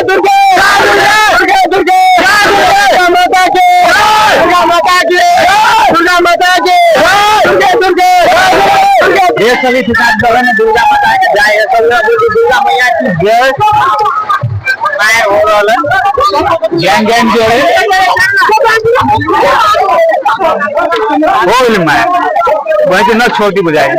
दुर्गे दुर्गे दुर्गे दुर्गा माता की दुर्गा माता की दुर्गा माता की दुर्गे दुर्गे दुर्गे। ये सभी किसान जो है ना दुर्गा माता की जय, दुर्गा मैया की जय। हो रहा है गैंग गैंग जो है बोल मैं वही तो न छोटी बुझाई।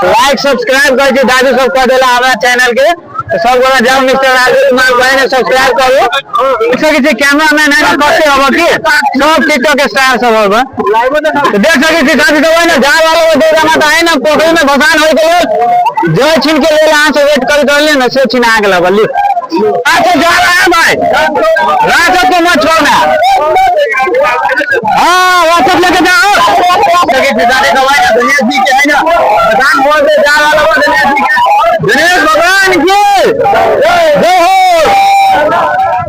लाइक सब्सक्राइब करके दादू सब कर देला हमारा चैनल के तो सब गोला जाओ मिस्टर राजू कुमार भाई ने सब्सक्राइब करो। इससे किसी कैमरामैन है ना करते होगा कि सब टिकटॉक के स्टार सब होगा तो देख सके थी दादू सब है ना जा वालों को दुर्गा माता है ना पोखरी में भसान हो गए जो छीन के ले यहाँ से वेट कर ले ना से छीना के लगल अच्छा जा रहा है भाई रात को मत छोड़ना। हाँ व्हाट्सएप लेके जाओ गणेश जी के है ना भगवान बोल दे जा वाला गणेश जी के गणेश भगवान की जय हो।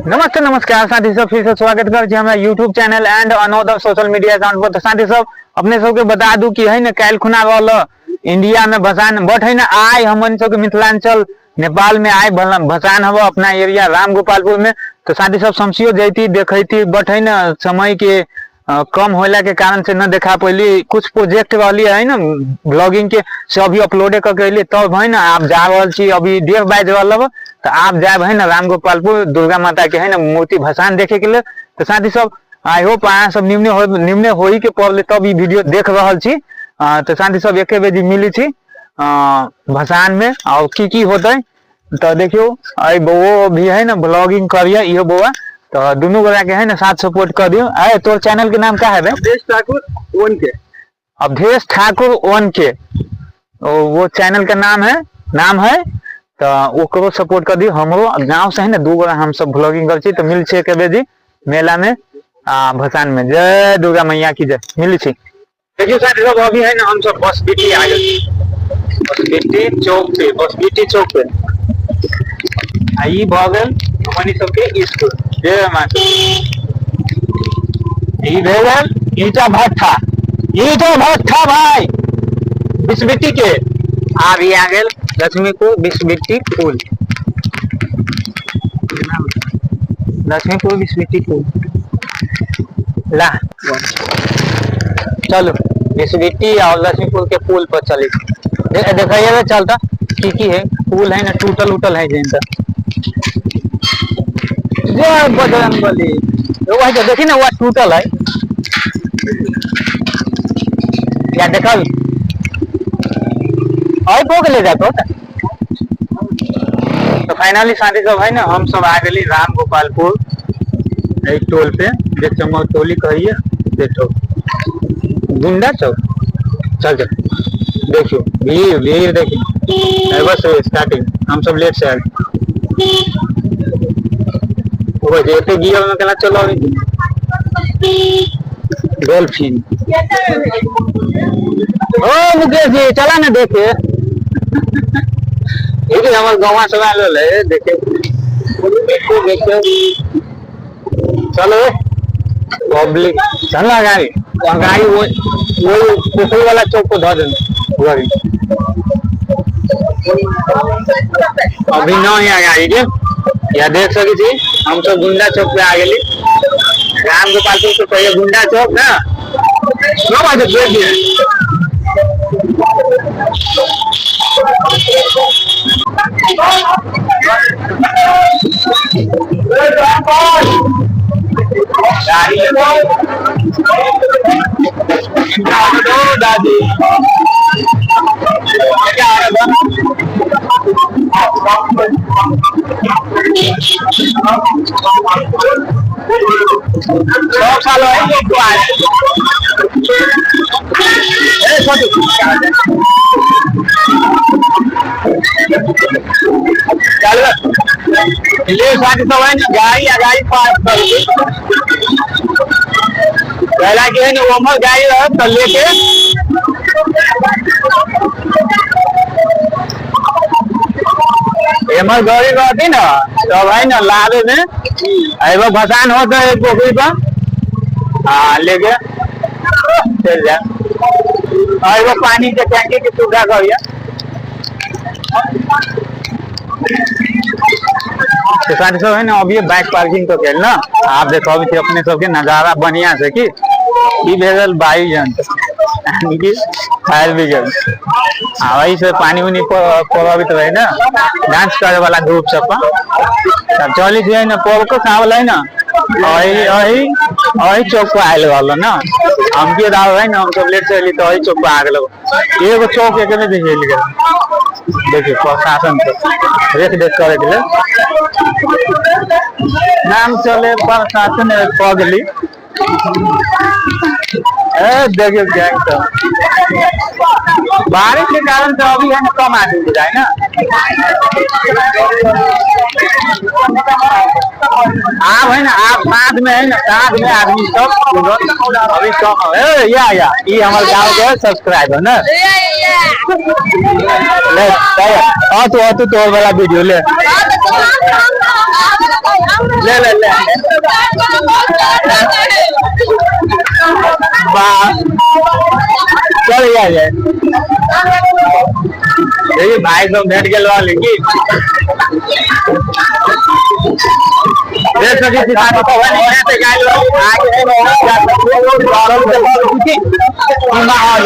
नमस्ते नमस्कार साथी सब फिर से स्वागत कर हमारा YouTube channel and another social media account पर। तो साथी सब अपने सबके बता दूं कि है ना कैल खुना वाला इंडिया में भसान बट है ना आय हमन सब के मिथिलांचल नेपाल में आय भसान हवा अपना एरिया राम गोपालपुर में। तो साथी सब समझियो जैती देखती बट है ना समय के कम होला के कारण से न देखा पहली कुछ प्रोजेक्ट वाली है ना ब्लॉगिंग के से अभी अपलोड करके तब है ना आप जा रहा छी अभी 1:30 बज रहा तो आप जाए है ना राम गोपालपुर दुर्गा माता के है ना मूर्ति भसान देखे के लिए। तो साथी सब आई होप अहाँ सब निम्न हो के पड़े तब ये वीडियो देख रहा छी। तो साथी सब एक बजे मिली थी भसान में और की होता है तो देखियो आई बउओ भी है ना ब्लॉगिंग करिए इहो बउआ तो दोनों गोरा के है ना साथ सपोर्ट कर दियो। अरे तोर चैनल के नाम क्या है अवधेश ठाकुर ओन के अवधेश ठाकुर ओन के वो चैनल का नाम है तो वो करो सपोर्ट कर दियो। हमरो गांव से है ना 2 गोरा हम सब ब्लॉगिंग कर छी तो मिल छे के बेजी मेला में भसान में। जय दुर्गा मैया की जय मिली छी। देखियो साथी सब अभी है ना हम सब बस बीटी आ गए बस बीटी चौक पे आई भगल हमनी सबके स्कूल जय माता ईटा भट्ठा भाई बिस्बिटी के भी आ गए लक्ष्मीपुर बिस्बिटी पुल लक्ष्मीपुर बिस्बिटी पुल ला चलो बिस्बिटी और लक्ष्मीपुर के पुल पर चले देखिए चलता की है पुल है ना टूटल उटल है जिनका जय बजरंगबली वही तो देखी ना वो टूटल है या देखल और को ले जातो तो फाइनली साथी सब है ना हम सब आ गए राम गोपालपुर एक टोल पे जे चमो टोली कहिए देखो गुंडा चौक चल देखियो भीड़ देखिए बस स्टार्टिंग हम सब लेट से आए जैसे गियर में कहना चलो डॉल्फिन ओ मुकेश जी चला ना देखे हमारे गाँव सब देखे चलो पब्लिक चलना गाड़ी वो पोखरी वाला चौक को धो देना अभी न है गाड़ी के या देख सकी थी हम सब गुंडा चौक पे आ गए राम गोपालपुर से पहले गुंडा चौक ना दादी सब साल गाड़ी पास कर पहला के है ना ओमर गाय तो लेके एमर गौरी रहती ना तो भाई ना लावे में एगो भसान होता है पोखरी पर हाँ लेके चल जा और वो पानी के टैंकी की सुविधा करिए। तो साथ सब है ना अभी बाइक पार्किंग तो खेल ना आप देखो अभी अपने सबके नजारा बढ़िया से कि भेजल बाई जन फायर ब्रिगेड वही से पानी उनी प्रभावित रहे ना डांस करे वाला ग्रुप सब तब चली थी ना पोल को खावल है ना वही चौक पर आयल वाला ना हमके दाव है ना हम सब लेट चली तो वही चौक पर आ गए एगो चौक एक में दिखे देखिए प्रशासन रेख देख करे के नाम चले प्रशासन पगली देखिए गैंग तो बारिश के कारण तो अभी है ना कम आदमी जाए ना आप है ना आप साथ में है ना साथ में आदमी सब अभी कम है या ये हमारे गाँव के सब्सक्राइबर ना ले तो वाला वीडियो ले ले ले ले चल जाए देखिए भाई सब भेट गए वाले की देख सके सिखाने को है नहीं से गाय लोग आगे माहौल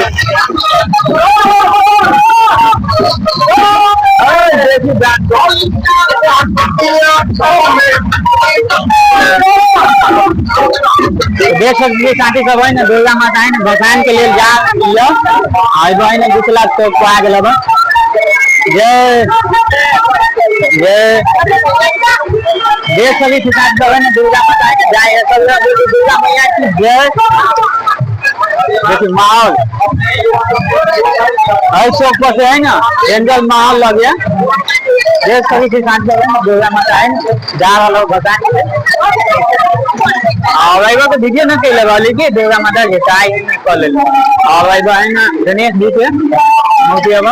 देख सकते साथी सब है ना दुर्गा माता है ना भगवान के लिए जा लियो आज है ना 2 लाख तो आ गए जय जय देख सभी किसान सब है ना दुर्गा माता के जाए दुर्गा मैया की जय देखिए माहौल चौक पर से है ना एंजल माहौल लग गया देश सभी किसान सब है ना दुर्गा माता है ना जा रहा लोग बताए और तो वीडियो ना कही लगा ली दुर्गा माता के चाय कर ले और है ना गणेश जी के मूर्ति अब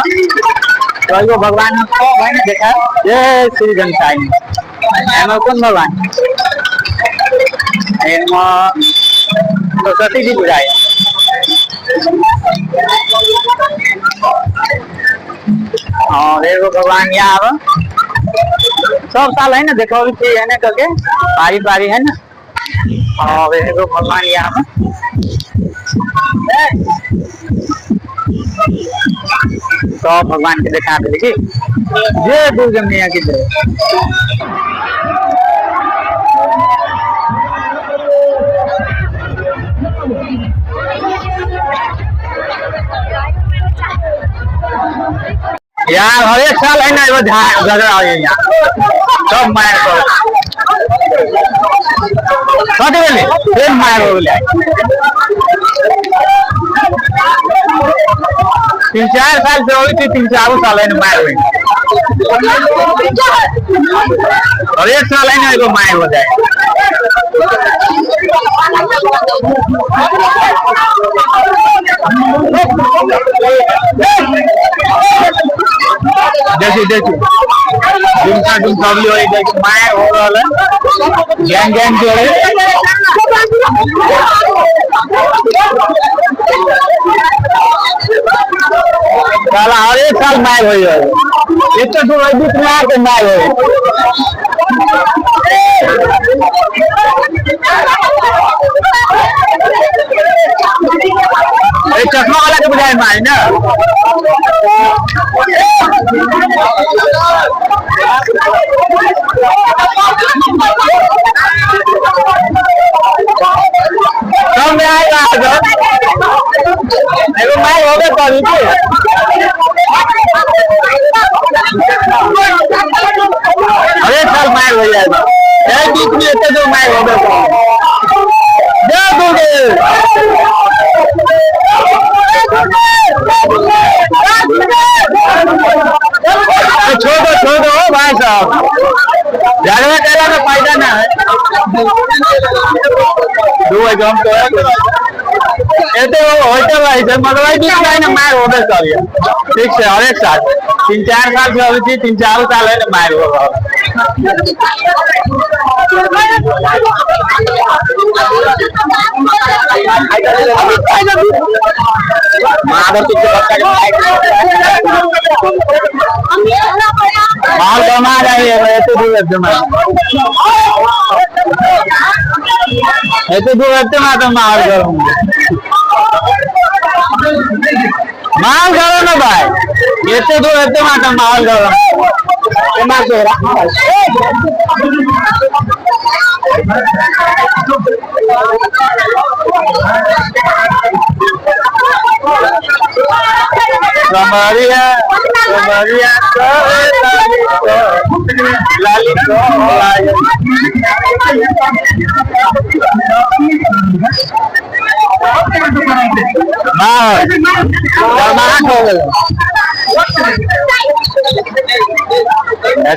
तो भगवान को है ना देखा जय श्री गणेश कौन भगवान सरस्वती जी बुझाए और एगो भगवान यहाँ सब साल है ना देखो है ना करके पारी पारी है ना और एगो भगवान यहाँ तो भगवान के देखा देखिए जय दुर्गा मैया की जय। यार हर एक साल है ना झगड़ा हो यहाँ सब मार फिर मार हो गया 3-4 साल से हुई थी 3-4 साल है ना मार हुई और एक साल है ना एगो मार हो जाए देखिए झुमका झुमका भी हो मार हो रहा है गैंग गैंग जोड़े साला हर एक साल मार हो इतना दूर बीच में आके मार हो चश्मा वाला के बजाय मारी ना कम में आएगा एगो मार हो गए कॉलेज अरे साल मार हो जाएगा बीच में इतने दो मार हो गए छोड़ दो भाई साहब झगड़ा करने में फायदा ना है 2 एग्जाम तो ये तो होते भाई से मतलब ठीक है ना मार होते सर ये ठीक से और एक साथ 3-4 साल से अभी 3-4 साल है ना मार हो माधव तुझे माल कमा रही है ऐसे दूर ऐसे दूर तो माल करूंगा माल करो ना भाई ऐसे दूर माल करो Maria, Lali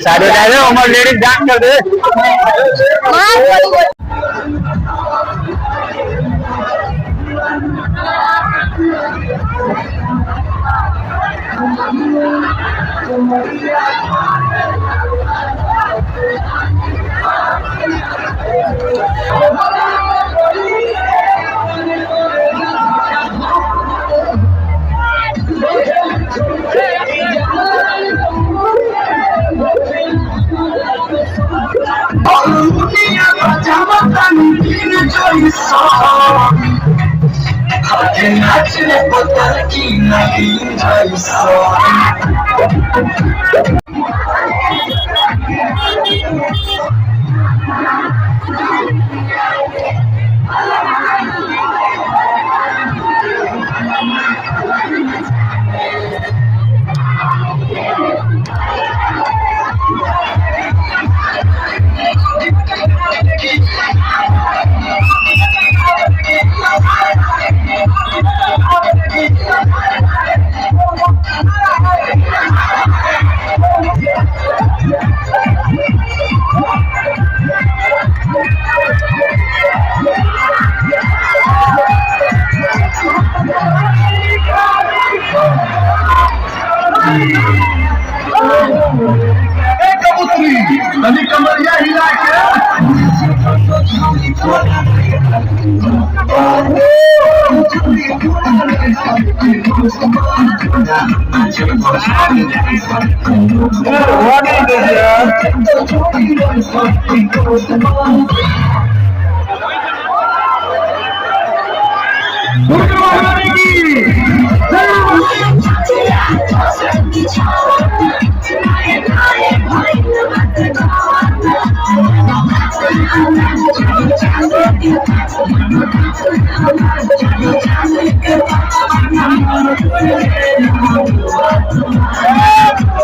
साढ़े उम्र लेडीज डांस कर दे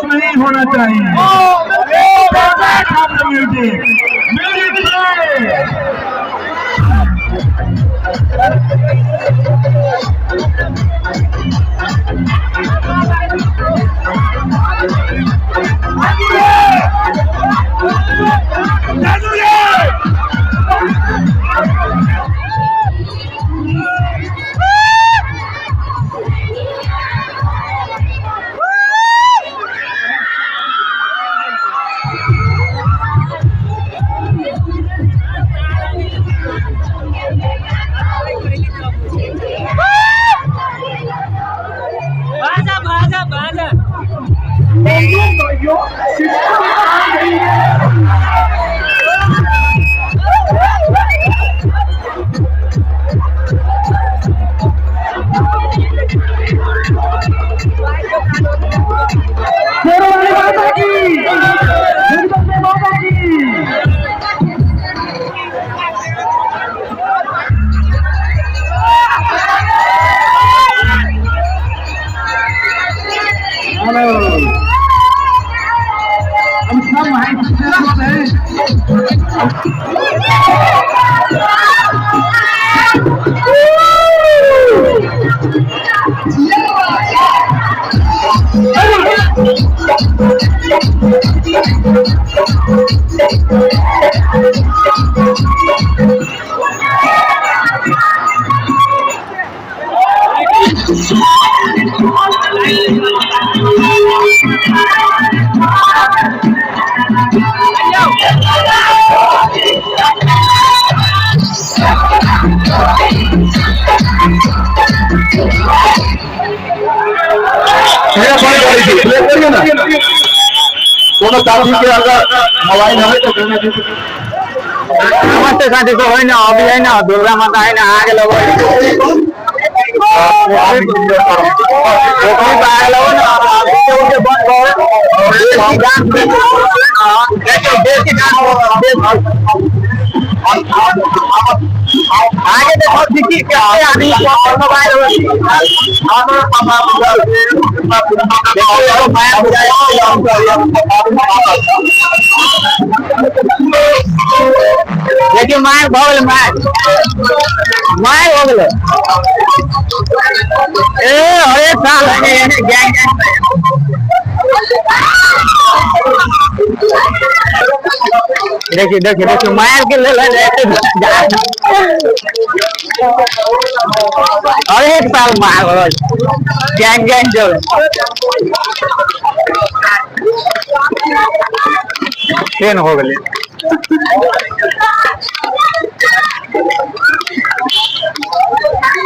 नहीं होना चाहिए नमस्ते साथी सब है ना अभी है ना दुर्गा माता है ना आगे लगो आगे देखो दिखी कैसे आदमी मोबाइल देखिए मार भगल मार हो गए अरे साल गैंग देखिए देखिए देखिए मार के ले और एक साल मार गैंग गैंग जो ट्रेन हो गए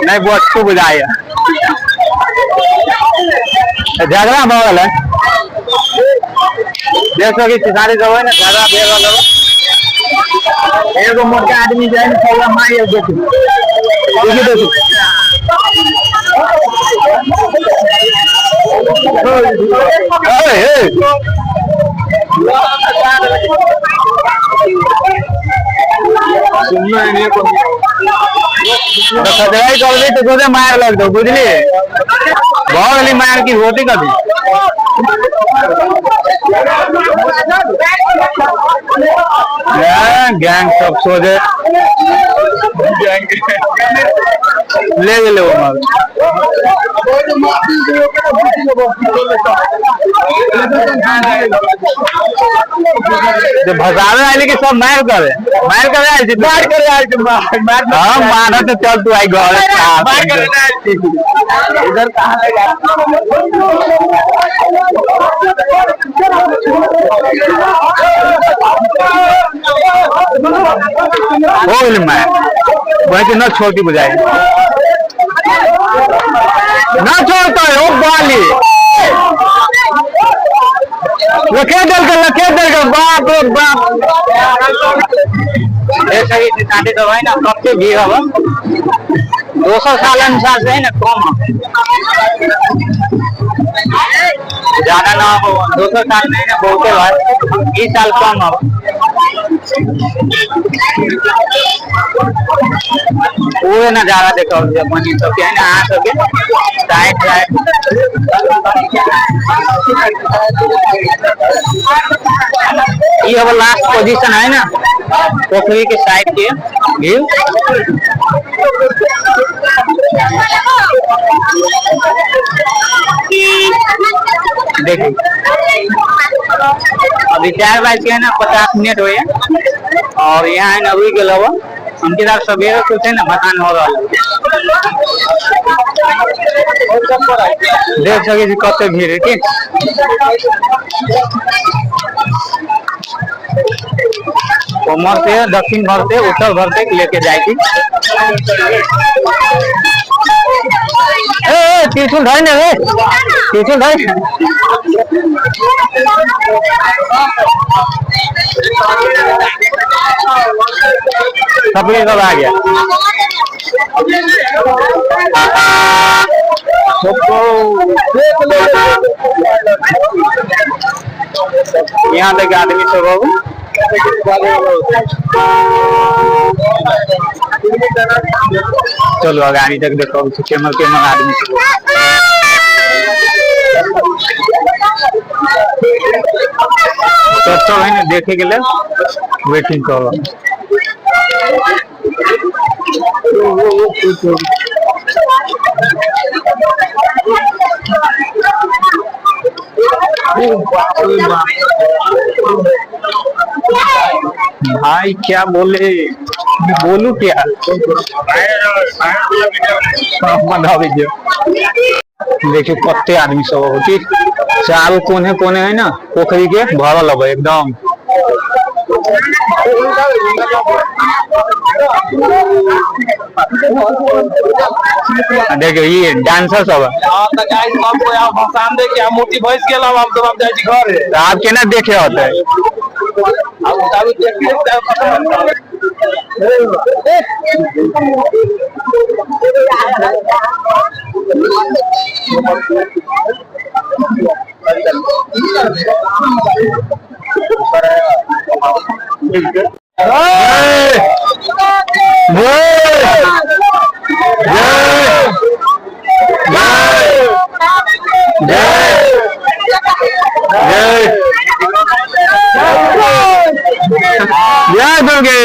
नहीं बहुत खूब बुझाया झगड़ा भगल है देखो कि किसानी सब है ना झगड़ा भेल एगो मोटा आदमी जाए ना पौला मारी देखो सदवाई कर तो सोचे मार लग दो बुझली बहुत मार की होती कभी गैंग सब सोचे ले वो मार भगावे आए कि सब मार करे हाँ माना तो चल तू आई घर इधर कहाँ हो मैं वैसे न छोटी बुझाई ना छोड़ता है वो बाली लखे दल का बाप रे बाप ऐसा ही साढ़े दवाई ना कब से भी होगा 200 साल अनुसार से है ना कम ज्यादा ना हो 200 साल में ना बहुत बार 20 साल कम हो वो ना ज्यादा देखो मनी तो क्या है ना आ सके साइड ये अब लास्ट पोजीशन है ना पोखरी के साइड के व्यू देखिए अभी 4 बज के है ना 50 मिनट हुए और यहाँ है ना अभी के लवा उनके साथ सवेरे कुछ है ना मकान हो रहा है देख सके कत भीड़ है ठीक उमर से दक्षिण भर से उत्तर भर से लेके जाएगी त्रिशूल धर ने त्रिशूल धर सब आ गया यहाँ तक आदमी सब हो चलो गाड़ी तक देखो केमर केमर आदमी तो है ना देखे के लिए वेटिंग करो भाई क्या बोले बोलू क्या देखिए कते आदमी सब हो ठीक चारों कोने कोने है ना पोखरी के भरल अब एकदम देखियो ये डांसर सब भसान दे के मूर्ति भैंस गेल हम सब अब जाई छी घरे आप केना देखे होते जय दुर्गे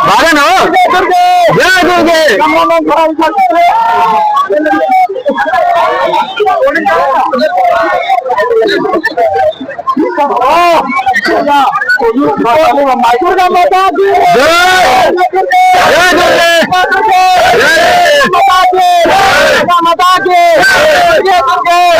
भागन हो जय दुर्गे दुर्गा माता की जय माता की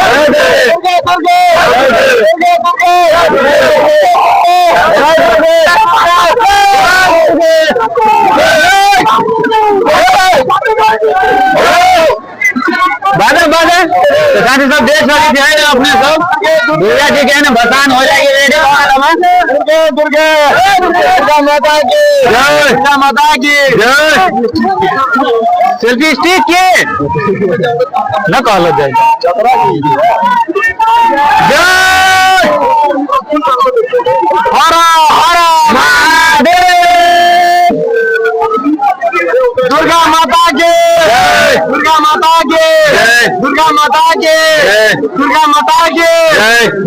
बादल बादल तो साथ ही सब देश वाली जो है अपने सब दुर्गा जी के है ना भसान हो जाएगी रेडी दुर्गा माता की जय दुर्गा माता की जय सेल्फी स्टिक के न कहलो जाए जय हर हर महादेव दुर्गा माता के दुर्गा माता के दुर्गा माता के दुर्गा माता के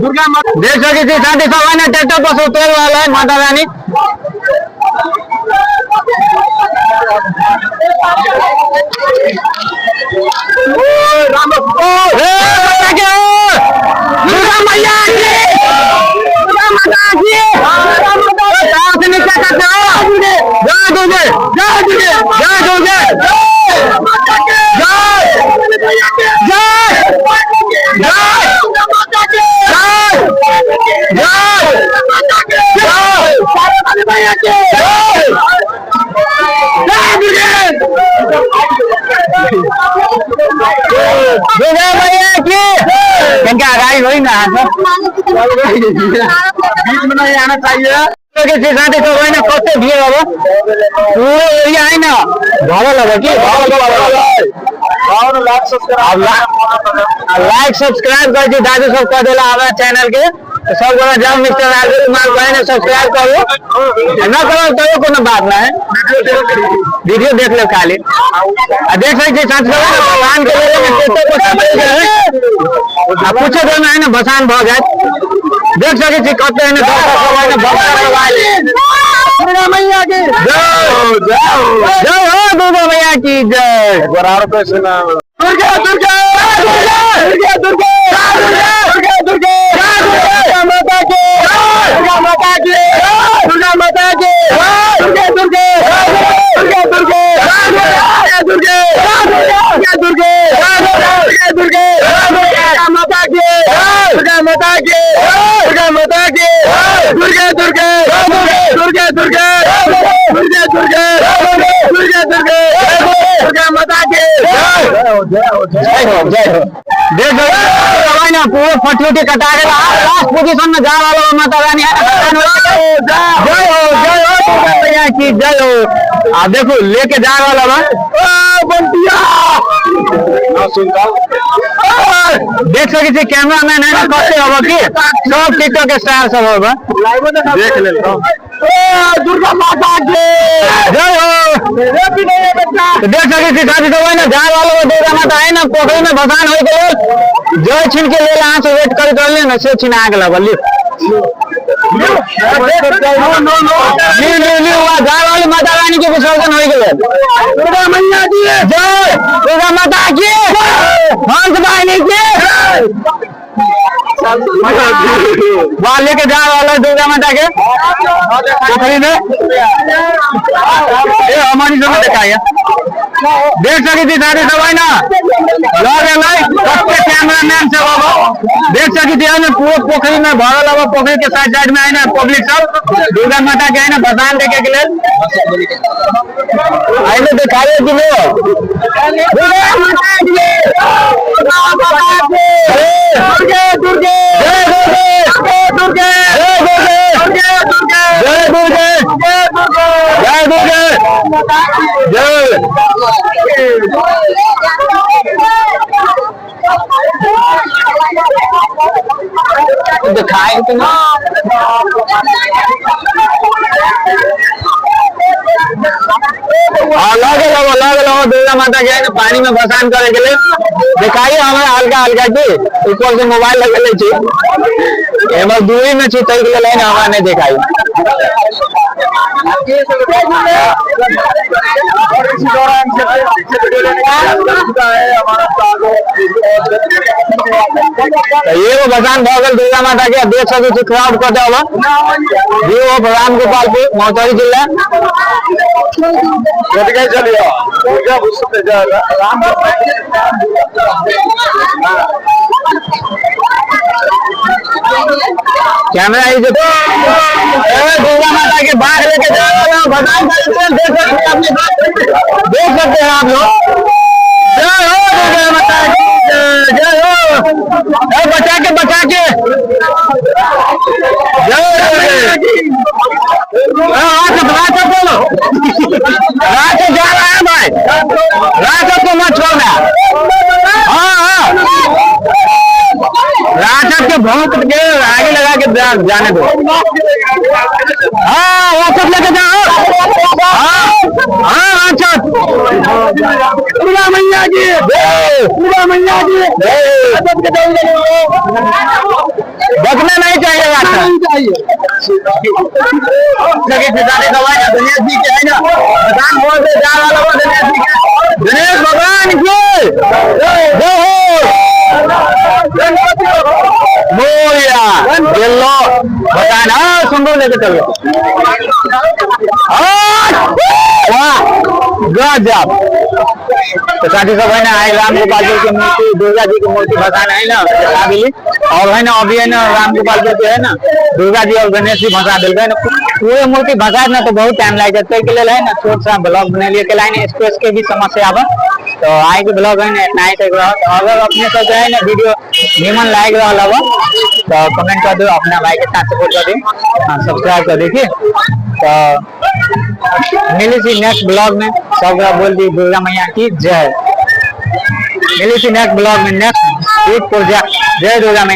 दुर्गा माता देख सके थी शादी सभा ने ट्रैक्टर पर सुतेल वाला है माता रानी दुर्गा मैया की दुर्गा माता की नीचे करते हो जय दुर्गे जय दुर्गे जय दुर्गे दुर्गा मैया की इनका आगाही वही ना बीच में नहीं आना चाहिए साथी तो वही ना कते भीड़ अब पूरे एरिया है ना भावल लगा की लाइक सब्सक्राइब कर दादू सब कर देला हमारा चैनल के तो सब गोरा जाओ मिस्टर राजू कुमार भाई ने सब्सक्राइब करो ना करो तो कोनो बात ना है वीडियो देख लो खाली देख सकते साथ भगवान के पूछे तो है ना भसान भ जाए देख सके कते दुर्गा मैया की जय जय हो दुर्गा मैया की जय दुर्गा दुर्गा दुर्गा दुर्गा दुर्गा दुर्गा माता की दुर्गा माता की दुर्गा माता की दुर्गा दुर्गा दुर्गा दुर्गा दुर्गा दुर्गा दुर्गा दुर्गा माता की दुर्गा माता की दुर्गा माता की दुर्गा दुर्गा दुर्गा दुर्गा दुर्गा दुर्गा दुर्गा दुर्गा दुर्गा माता की जय हो जय हो देख ना पूरे फटफटी कटा के लास्ट पोजीशन में जा वाला माता रानी जय हो दुर्गा मैया की जय हो आप देखो लेके जा वाला बा बंटिया देख सके कैमरा मैन है ना कैसे होगा की सब टिकटॉक स्टार सब होगा देख ले दुर्गा माता की जय हो देख सके शादी तो ना जा वाला दुर्गा माता है ना पोखरी में भसान हो गए जय छिन के ले से वेट कर ना से छिना आग लगल गाय वाली माता रानी के विसर्जन हो गए। दुर्गा मैया की जय, दुर्गा माता की, हंस वाहिनी की वहां लेके जा वाला दुर्गा माता के पोखरी में हमारी जगह दिखाया देख सकी थी सारे सब है ना लग सबके कैमरा मैन से देख सकी थी पूरे पोखरी में भरल हवा। पोखरी के साइड साइड में है ना पब्लिक सब दुर्गा माता के है ना भसान देखे के लिए ऐसे दिखाइए कि लो दुर्गा माता की जय दुर्गे जय दुर्गे जय दुर्गे जय दुर्गे जय दिखाए तो ना लगे दुर्गा माता के पानी में भसान करे के लिए दिखाइए हमें हल्का हल्का की ऊपर से मोबाइल लगे दूरी में छी तई के लिए हमारा नहीं दिखाई। ये वो भगवान भगल दुर्गा माता के देख सके क्राउड कर दे वो राम गोपालपुर महोत्सवी जिला चलिए कैमरा दुर्गा माता के बाघ लेके जा रहा हूँ भगवान देख सकते हैं आप लोग। जय हो दुर्गा माता की जय हो बचा के बोलो राजू जा रहा है भाई राजू को मत छोड़ना। हाँ राजू के भौंक के आगे लगा के जाने दो। हाँ वो सब लेके जाओ। हाँ अच्छा दुर्गा मैया की दुर्गा मैया की बचना नहीं चाहिए गणेश जी के है ना भगवान बोल से जा वाला गणेश जी के गणेश भगवान की मोरिया लो भगवान। हाँ सुंदर लेके चलो वाह गजब। तो साथी सब है ना राम गोपाल जी की मूर्ति दुर्गा जी की मूर्ति भसान है ना और है ना अभी है ना राम गोपाल जी है ना दुर्गा जी और गणेश जी भसा दिल है ना पूरे मूर्ति भसा ना तो बहुत टाइम लग जाता है के लिए है ना छोट सा ब्लॉग बने लिए के लाइन स्पेस के भी समस्या आवा तो आए के ब्लॉग है ना इतना ही तक रहा। तो अगर अपने सब है ना वीडियो निमन लाइक रहा तो कमेंट कर दो अपना भाई के साथ सपोर्ट कर दी सब्सक्राइब कर देखिए। तो मिली थी नेक्स्ट ब्लॉग में सब बोल दी दुर्गा मैया की जय। मिली थी नेक्स्ट ब्लॉग में नेक्स्ट प्रोजेक्ट जय दुर्गा मैया।